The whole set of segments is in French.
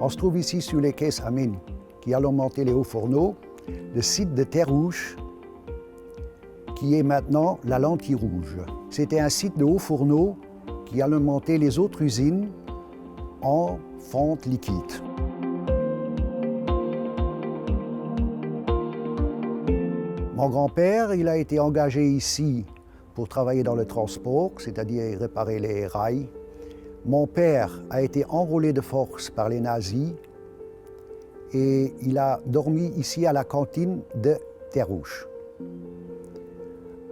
On se trouve ici sur les caisses à mine qui alimentaient les hauts fourneaux, le site de Terrouche, qui est maintenant la Lentille Rouge. C'était un site de hauts fourneaux qui alimentait les autres usines en fonte liquide. Mon grand-père, il a été engagé ici pour travailler dans le transport, c'est-à-dire réparer les rails. Mon père a été enrôlé de force par les nazis et il a dormi ici à la cantine de Terrouche.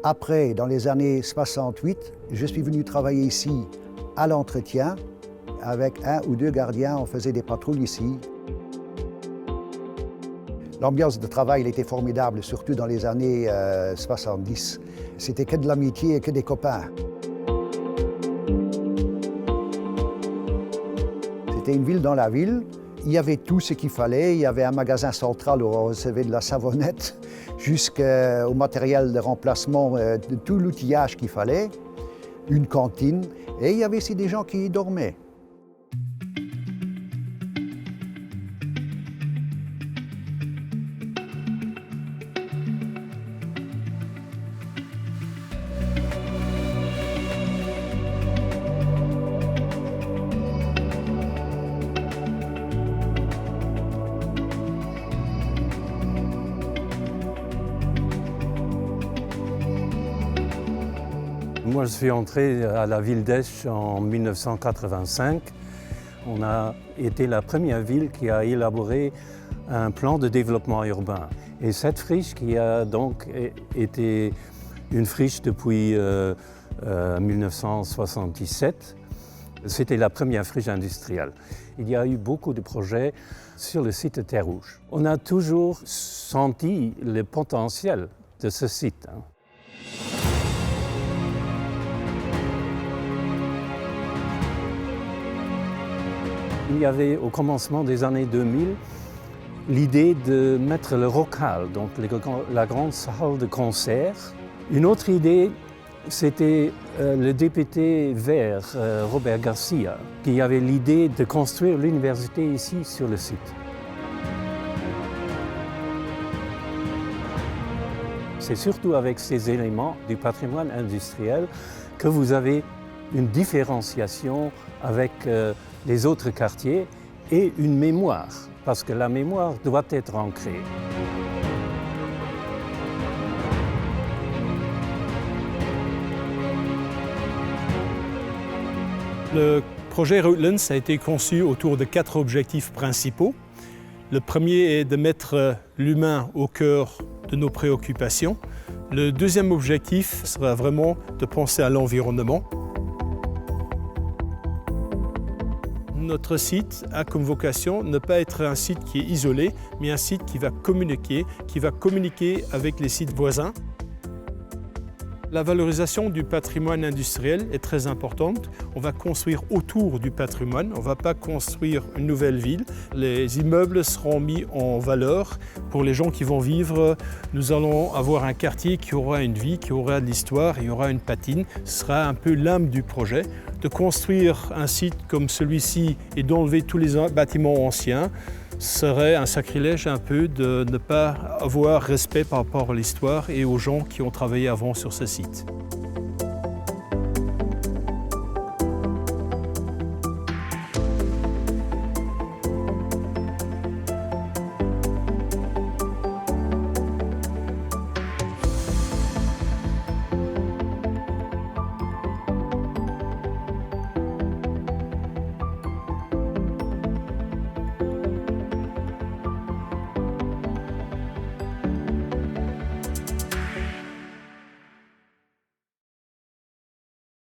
Après, dans les années 68, je suis venu travailler ici à l'entretien. Avec 1 ou 2 gardiens, on faisait des patrouilles ici. L'ambiance de travail était formidable, surtout dans les années 70. C'était que de l'amitié et que des copains. C'était une ville dans la ville. Il y avait tout ce qu'il fallait. Il y avait un magasin central où on recevait de la savonnette jusqu'au matériel de remplacement, de tout l'outillage qu'il fallait, une cantine. Et il y avait aussi des gens qui y dormaient. Moi, je suis entré à la ville d'Esch en 1985. On a été la première ville qui a élaboré un plan de développement urbain. Et cette friche, qui a donc été une friche depuis 1977, c'était la première friche industrielle. Il y a eu beaucoup de projets sur le site de Terrouche. On a toujours senti le potentiel de ce site. Il y avait au commencement des années 2000 l'idée de mettre le Rock-Hall, donc la grande salle de concert. Une autre idée, c'était le député vert Robert Garcia, qui avait l'idée de construire l'université ici sur le site. C'est surtout avec ces éléments du patrimoine industriel que vous avez une différenciation avec les autres quartiers et une mémoire, parce que la mémoire doit être ancrée. Le projet Rutlands a été conçu autour de 4 objectifs principaux. Le premier est de mettre l'humain au cœur de nos préoccupations. Le deuxième objectif sera vraiment de penser à l'environnement. Notre site a comme vocation ne pas être un site qui est isolé, mais un site qui va communiquer avec les sites voisins. La valorisation du patrimoine industriel est très importante. On va construire autour du patrimoine, on ne va pas construire une nouvelle ville. Les immeubles seront mis en valeur pour les gens qui vont vivre. Nous allons avoir un quartier qui aura une vie, qui aura de l'histoire, il y aura une patine. Ce sera un peu l'âme du projet. De construire un site comme celui-ci et d'enlever tous les bâtiments anciens serait un sacrilège un peu de ne pas avoir respect par rapport à l'histoire et aux gens qui ont travaillé avant sur ce site.